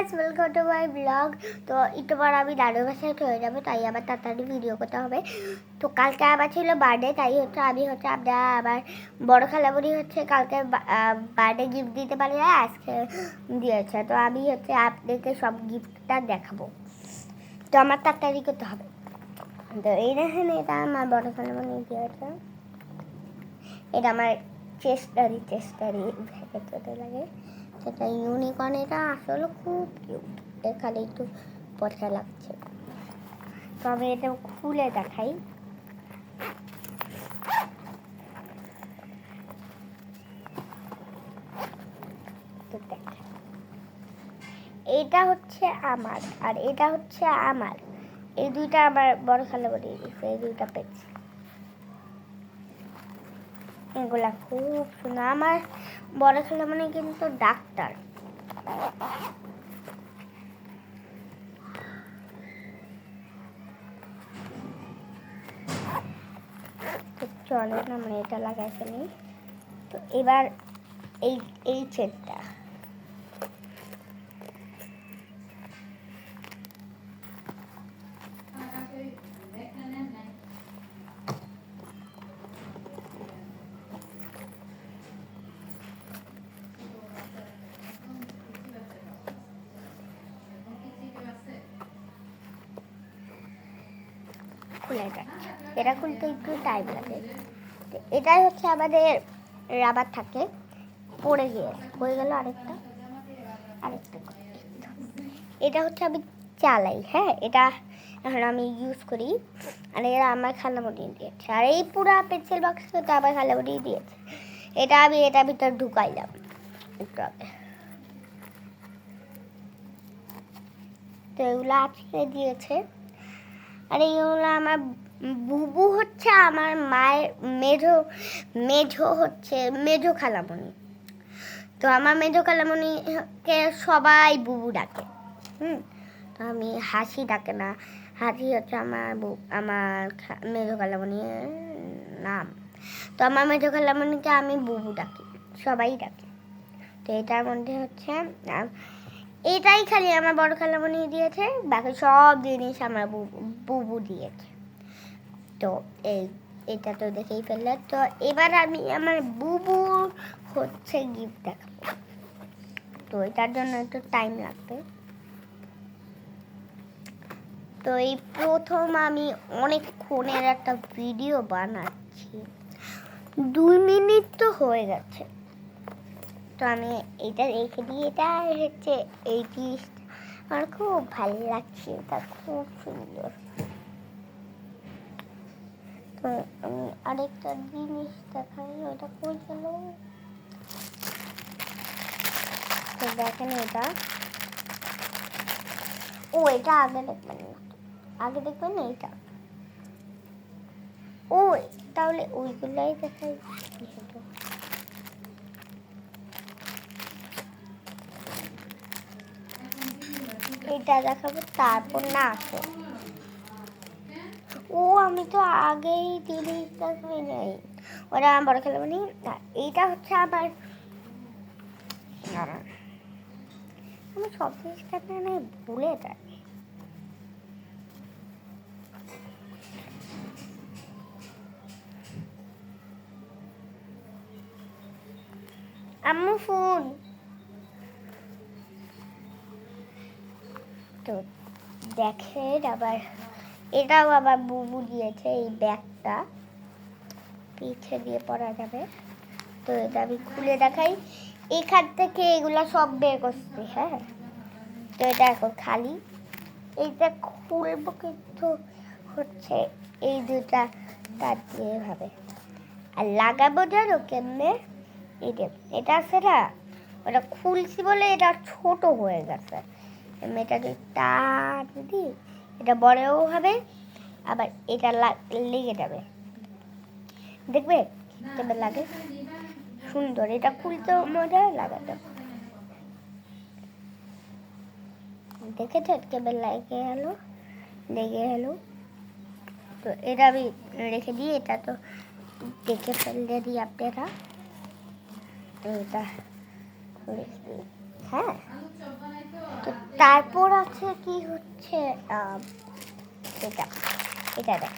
Guys, welcome to my blog. তো একটু পর আমি দাদুর বাসায় চলে যাবো, তাই আবার তাড়াতাড়ি ভিডিও করতে হবে। তো কালকে আবার ছিল বার্থডে, তাই আমি আপনার আবার বড় খালামণি কালকে বার্থডে গিফট দিতে পারি না, আজকে দিয়েছে। তো আমি আপনাদেরকে সব গিফটটা দেখাবো। তো আমার তাড়াতাড়ি করতে হবে। তো এই দেখেন, এটা আমার বড় খালামণি দিয়েছে। এটা আমার চেস্টারি ভেতরে লাগে, সেটা ইউনিকর্ন। এটা আসলে খুব কিউট, এখানে একটু পচা লাগছে। তো আমি এটা খুলে দেখাই। তো দেখাই, এটা হচ্ছে আমার আর এটা হচ্ছে আমার। এই দুইটা আমার বড় খালামণি দিয়েছে, এই দুইটা পেয়েছি। এগুলা খুব সুন্দর। আমার বড় খালামণি কিন্তু ডাক্তার। চলো আমরা এটা লাগাই ফেলি। তো এবার এই চেনটা খুলে যাচ্ছে। এটা খুলতে একটু টাইম লাগে। তো এটাই হচ্ছে আমাদের রাবার থাকে, পড়ে গিয়ে হয়ে গেল আরেকটা। এটা হচ্ছে আমি চালাই, হ্যাঁ, এটা এখন আমি ইউজ করি। আর এরা আমার খালামণি দিয়েছে। আর এই পুরো পেন্সিল বক্সটা আমার খালামণি দিয়েছে। এটা আমি এটার ভিতর ঢুকাইলাম একটু আগে। তো এগুলো আজকে দিয়েছে। আর এইগুলো আমার বুবু হচ্ছে আমার মায়ের মেজো খালামণি। তো আমার মেজো খালামণিকে সবাই বুবু ডাকে। তো আমি হাসি ডাকে না, হাসি হচ্ছে আমার মেজো খালামণির নাম। তো আমার মেজো খালামণিকে আমি বুবু ডাকি, সবাই ডাকে। তো এটার মধ্যে হচ্ছে এটাই খালি আমার বড় খালামণি দিয়েছে, বাকি সব জিনিস আমার বুবু দিয়েছে। তো এটা তো দেখেই ফেললে। তো এবার আমি আমার বুবু গিফট দেখাবো। তো এটার জন্য একটু টাইম লাগবে। তো এই প্রথম আমি অনেকক্ষণের একটা ভিডিও বানাচ্ছি, 2 মিনিট তো হয়ে গেছে। তো আমি এটা রেখে দিই। এটা হচ্ছে এই জিনিসটা আমার খুব ভালো লাগছে, এটা খুব সুন্দর। তো আমি আরেকটা জিনিস দেখাই, ওটা কই গেল। তো দেখেন এটা, এটা আগে দেখবেন না, এটা। তাহলে ওইগুলাই দেখাই। এটা দেখাবো, তারপর না আসো। আমি তো আগেই জিনিস দেখাই নাই। ওরা আমার বড় খালামণি। এইটা হচ্ছে আমার, আমি সব জিনিসটা ভুলে যাই। আম্মু ফোন। তো দেখেন আবার এটাও আবার বুবু দিয়েছে, এই ব্যাগটা পিছে দিয়ে পরা যাবে। তো এটা আমি খুলে দেখাই। এখান থেকে এগুলা সব বের করছি, হ্যাঁ। তো এটা এখন খালি। এইটা খুলবো কিন্তু হচ্ছে এই দুটা তার দিয়ে এভাবে। আর লাগাবো জানো কেমনে? এটা আছে না, ওটা খুলছি বলে এটা ছোট হয়ে গেছে। এটা যদি টান দিই, এটা বড়ও হবে, আবার এটা লেগে যাবে। দেখবে কেমন লাগে, সুন্দর। এটা খুলতেও মজা, লাগাতে। দেখেছেন কেমন লেগে গেল। তো এটা আমি রেখে দিই। এটা তো দেখে ফেললে দিই আপনারা। তো এটা হ্যাঁ। তো তারপর আছে কি হচ্ছে এটা এটা দেখ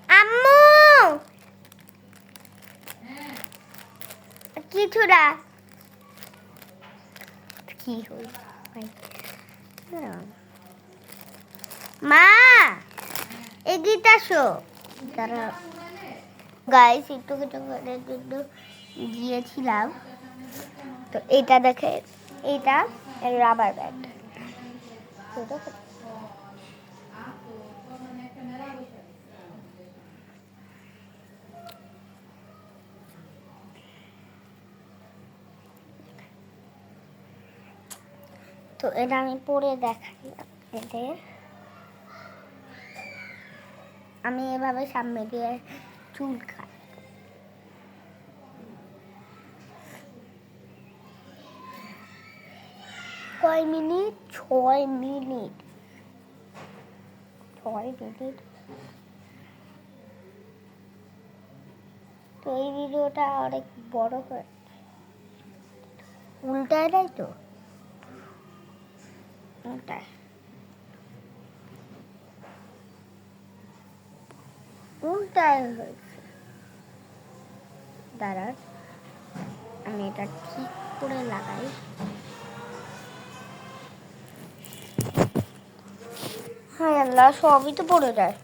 আম্মু কিছু না কি হই মা এদিকে আসো তারা গাইস একটু কিছু করার জন্য গিয়েছিলাম তো এটা দেখে এটা রাবার ব্যান্ড তো এটা আমি পরে দেখাই এদের আমি এভাবে সামনে দিয়ে চুল খাই কয় মিনিট 6 মিনিট 6 মিনিট তো এই ভিডিওটা অনেক বড় হয় উল্টায় নাই তো উল্টায় উল্টায় হয়েছে দাঁড়া আমি এটা ঠিক করে লাগাই হ্যাঁ আল্লাহ সবই তো পড়ে যায়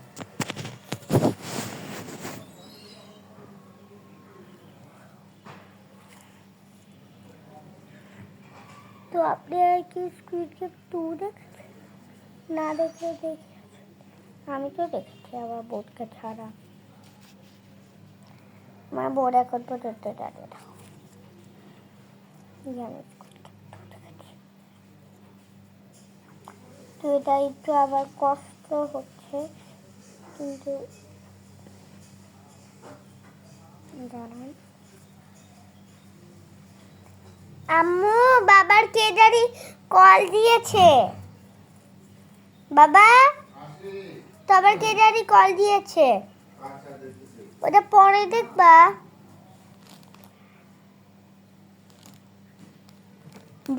তো আপনি কি স্কুইড গেম 2 দেখেছেন না দেখে দেখেছেন আমি তো দেখেছি আবার বোর্ডকে ছাড়া আমার বোর্ড এখন পর্যন্ত জানে না তো এটা একটু আবার কষ্ট হচ্ছে কিন্তু দাঁড়ান আম্মু বাবার কে জানি কল দিয়েছে বাবা তোমার কে জানি কল দিয়েছে ওটা পরে দেখবা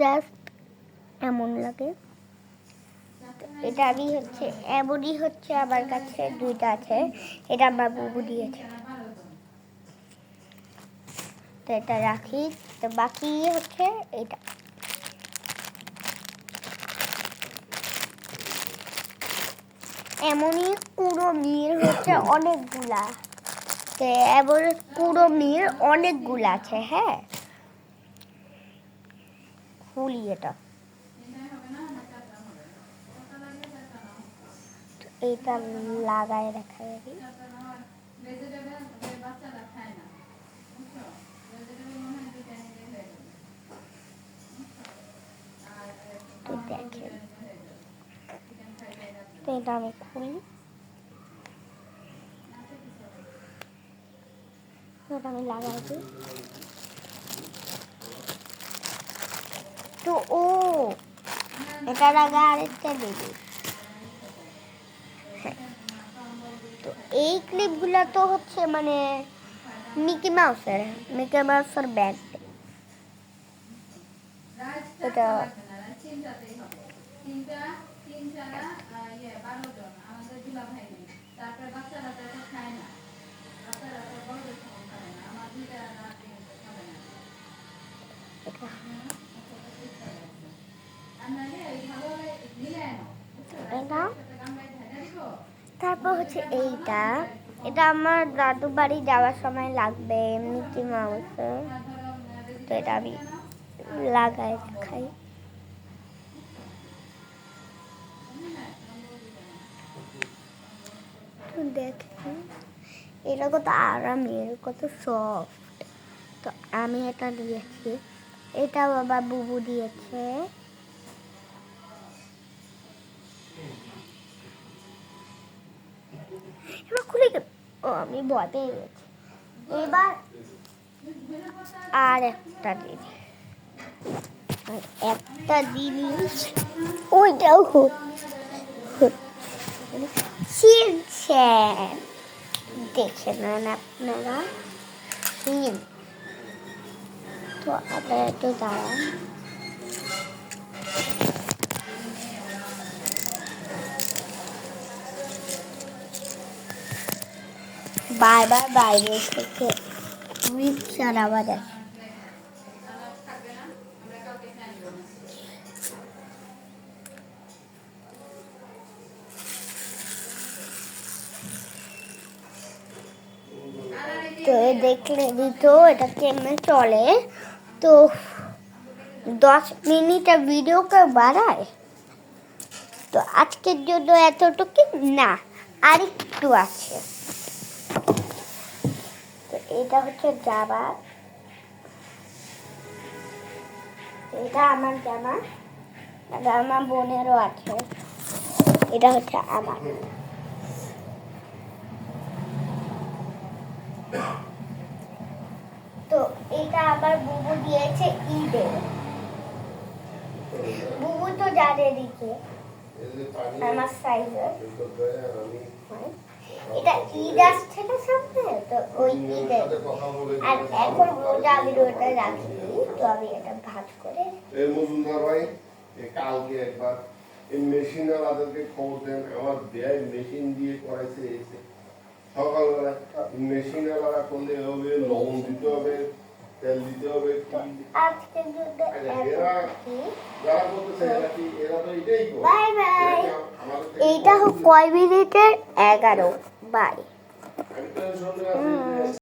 জাস্ট এমন লাগে এটা আমি হচ্ছে এমনই হচ্ছে আমার কাছে 2টা আছে এটা আমার বুবু দিয়েছে তো এটা রাখি তো বাকি হচ্ছে এটা এমনই পুরো মিল হচ্ছে অনেকগুলা তো এমন পুরো মিল অনেকগুলা আছে হ্যাঁ খুলি এটা এটা লাগায় রাখা যাবে তো দেখেন তো এটা আমি খুলি এটা আমি লাগাই দিই তো ও এটা লাগা আরেকটা দেবে তো এই ক্লিপগুলো তো হচ্ছে মানে মিকি মাউসের ব্যাগ এটা তারপর হচ্ছে এইটা এটা আমার দাদু বাড়ি যাওয়ার সময় লাগবে মিকি মাউস তো এটা আমি লাগাই খাই দেখেন এটা কত আরামের কত সফট তো আমি এটা দিয়েছি এটা বাবা বুবু দিয়েছে এবার খুলে গেল ও আমি ভয় পেয়ে গেছি এবার আর একটা জিনিস ওইটাও হচ্ছে দেখে নেন আপনারা। তো আপনারা একটু দাঁড়ান। বারবার বাইরে থেকে রিক্সার আওয়াজ আসে। তো দেখলে দিত এটা কেমনে চলে। তো 10 মিনিটের ভিডিও কেউ বাড়ায়? তো আজকের জন্য এতটুকু না, আরেকটু আছে। তো এটা হচ্ছে জামা, এটা আমার জামা, আর আমার বোনেরও আছে। এটা হচ্ছে আমার। তো এটা আবার বুবু দিয়েছে ঈদে। বুবু তো জানে দিকে আমার সাইজের। এটা ঈদ আসছে না সামনে, তো ওই ঈদে। আর এখন রোজা আমি রোজা রাখি, তো আমি এটা ভাজ করে। এই মজুমদার ভাই কালকে একবার এই মেশিন ওয়ালাদেরকে খবর দেন, আমার ব্যয় মেশিন দিয়ে করাইছে এসে সকালবেলা। মেশিন ওয়ালা করলে হবে, লবণ দিতে হবে, তেল দিতে হবে। আজকের জন্য এরা যারা করতেছে এরা তো এটাই করে। Bye bye. এইটা কয় মিনিটের? 11। বাই। আমি টেনশনে আছি।